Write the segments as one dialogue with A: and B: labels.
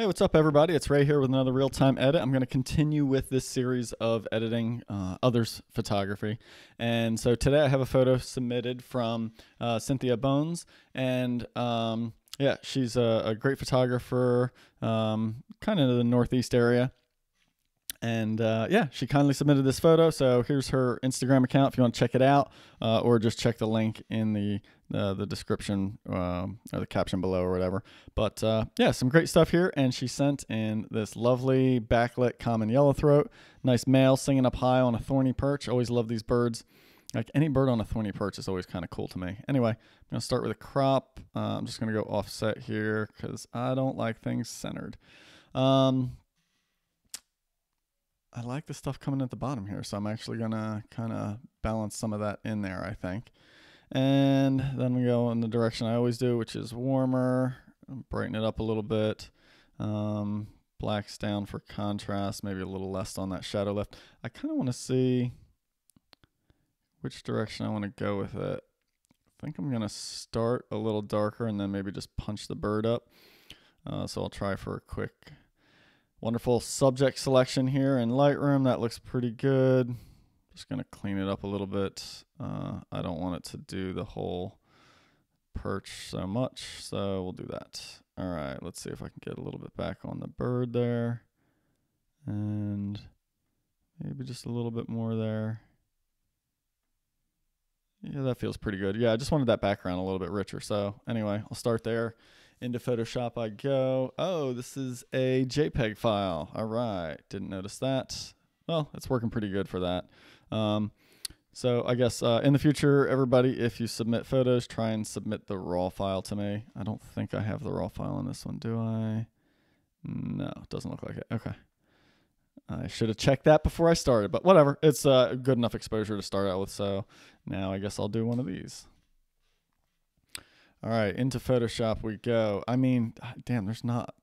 A: Hey, what's up, everybody? It's Ray here with another real-time edit. I'm going to continue with this series of editing others' photography. And so today I have a photo submitted from Cynthia Bones. And yeah, she's a great photographer, kind of in the Northeast area. And yeah, she kindly submitted this photo. So here's her Instagram account if you want to check it out, or just check the link in the description or the caption below or whatever. But yeah, some great stuff here. And she sent in this lovely backlit common yellowthroat, nice male singing up high on a thorny perch. Always love these birds. Like any bird on a thorny perch is always kind of cool to me. Anyway, I'm going to start with a crop. I'm just going to go offset here because I don't like things centered. I like the stuff coming at the bottom here, so I'm actually going to kind of balance some of that in there, I think. And then we go in the direction I always do, which is warmer. Brighten it up a little bit. Blacks down for contrast, maybe a little less on that shadow lift. I kind of want to see which direction I want to go with it. I think I'm going to start a little darker and then maybe just punch the bird up. So I'll try for a quick... Wonderful subject selection here in Lightroom. That looks pretty good. Just going to clean it up a little bit. I don't want it to do the whole perch so much, so we'll do that. All right, let's see if I can get a little bit back on the bird there. And maybe just a little bit more there. Yeah, that feels pretty good. Yeah, I just wanted that background a little bit richer. So anyway, I'll start there. Into Photoshop I go. Oh, this is a JPEG file. All right, didn't notice that. Well, it's working pretty good for that. So I guess in the future, everybody, if you submit photos, try and submit the raw file to me. I don't think I have the raw file on this one, do I? No, it doesn't look like it. Okay. I should have checked that before I started, but whatever. It's good enough exposure to start out with, so now I guess I'll do one of these. All right, into Photoshop we go. I mean, damn, there's not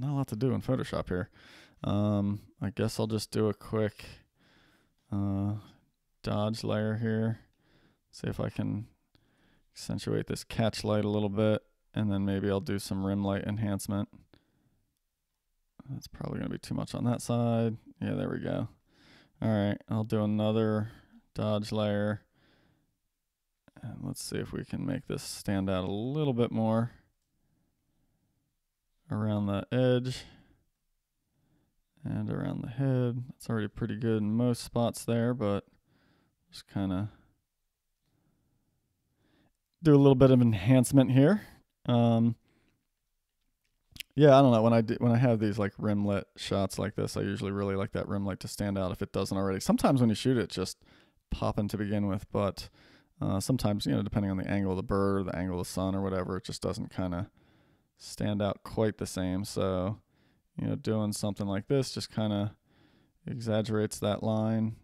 A: a lot to do in Photoshop here. I guess I'll just do a quick dodge layer here. See if I can accentuate this catch light a little bit, and then maybe I'll do some rim light enhancement. That's probably going to be too much on that side. Yeah, there we go. All right, I'll do another dodge layer. And let's see if we can make this stand out a little bit more around the edge and around the head. It's already pretty good in most spots there, but just kind of do a little bit of enhancement here. Yeah, I don't know. When I have these like rim lit shots like this, I usually really like that rim light to stand out if it doesn't already. Sometimes when you shoot it, just popping to begin with, but sometimes, you know, depending on the angle of the bird, or the angle of the sun or whatever, it just doesn't kind of stand out quite the same. So, you know, doing something like this just kind of exaggerates that line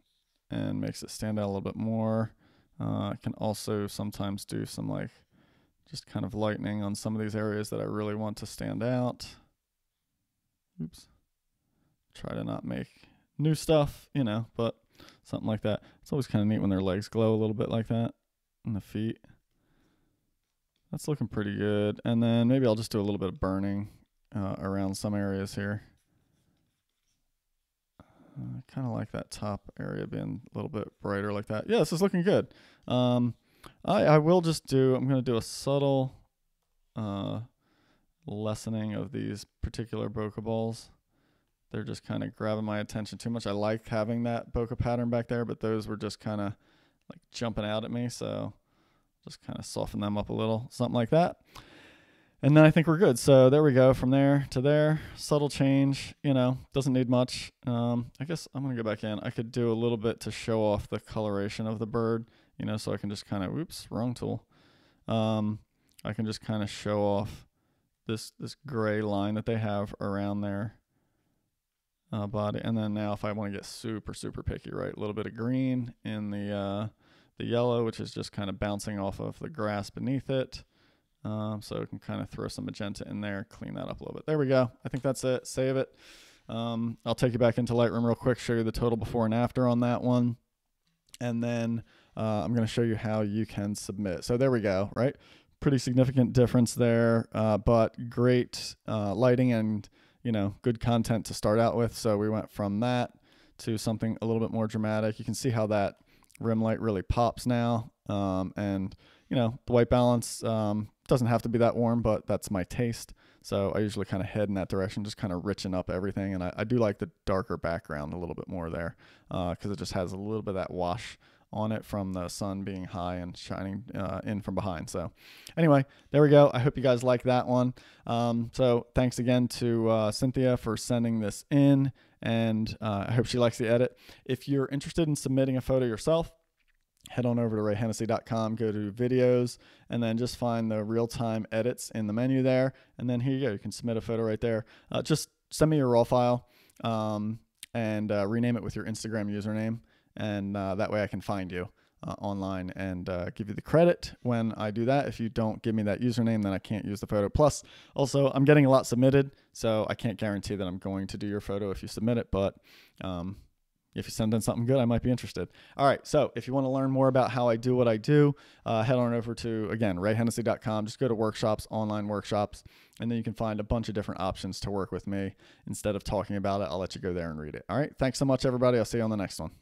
A: and makes it stand out a little bit more. I can also sometimes do some like just kind of lightening on some of these areas that I really want to stand out. Oops. Try to not make new stuff, you know, but something like that. It's always kind of neat when their legs glow a little bit like that. And the feet. That's looking pretty good. And then maybe I'll just do a little bit of burning around some areas here. I kind of like that top area being a little bit brighter like that. Yeah, this is looking good. I will just do, I'm going to do a subtle lessening of these particular bokeh balls. They're just kind of grabbing my attention too much. I like having that bokeh pattern back there, but those were just kind of like jumping out at me, so just kind of soften them up a little, something like that. And then I think we're good. So there we go, from there to there. Subtle change, you know, doesn't need much. I guess I'm gonna go back in. I could do a little bit to show off the coloration of the bird, you know, so I can just kind of, oops, wrong tool. I can just kind of show off this gray line that they have around their body. And then now if I want to get super picky, right, a little bit of green in the yellow, which is just kind of bouncing off of the grass beneath it. So we can kind of throw some magenta in there, clean that up a little bit. There we go. I think that's it. Save it. I'll take you back into Lightroom real quick, show you the total before and after on that one. And then I'm going to show you how you can submit. So there we go, right? Pretty significant difference there, but great lighting and good content to start out with. So we went from that to something a little bit more dramatic. You can see how that rim light really pops now. And the white balance doesn't have to be that warm, but that's my taste. So I usually kind of head in that direction, just kind of richen up everything. And I do like the darker background a little bit more there because it just has a little bit of that wash on it from the sun being high and shining in from behind. So anyway, there we go. I hope you guys like that one. So thanks again to Cynthia for sending this in, and I hope she likes the edit. If you're interested in submitting a photo yourself, head on over to rayhennessy.com, go to videos, and then just find the real-time edits in the menu there. And then here you go. You can submit a photo right there. Just send me your raw file and rename it with your Instagram username. And that way I can find you online and give you the credit when I do that. If you don't give me that username, then I can't use the photo. Plus, also, I'm getting a lot submitted, so I can't guarantee that I'm going to do your photo if you submit it, but if you send in something good, I might be interested. All right, so if you want to learn more about how I do what I do, head on over to, again, rayhennessy.com. Just go to workshops, online workshops, and then you can find a bunch of different options to work with me. Instead of talking about it, I'll let you go there and read it. All right, thanks so much, everybody. I'll see you on the next one.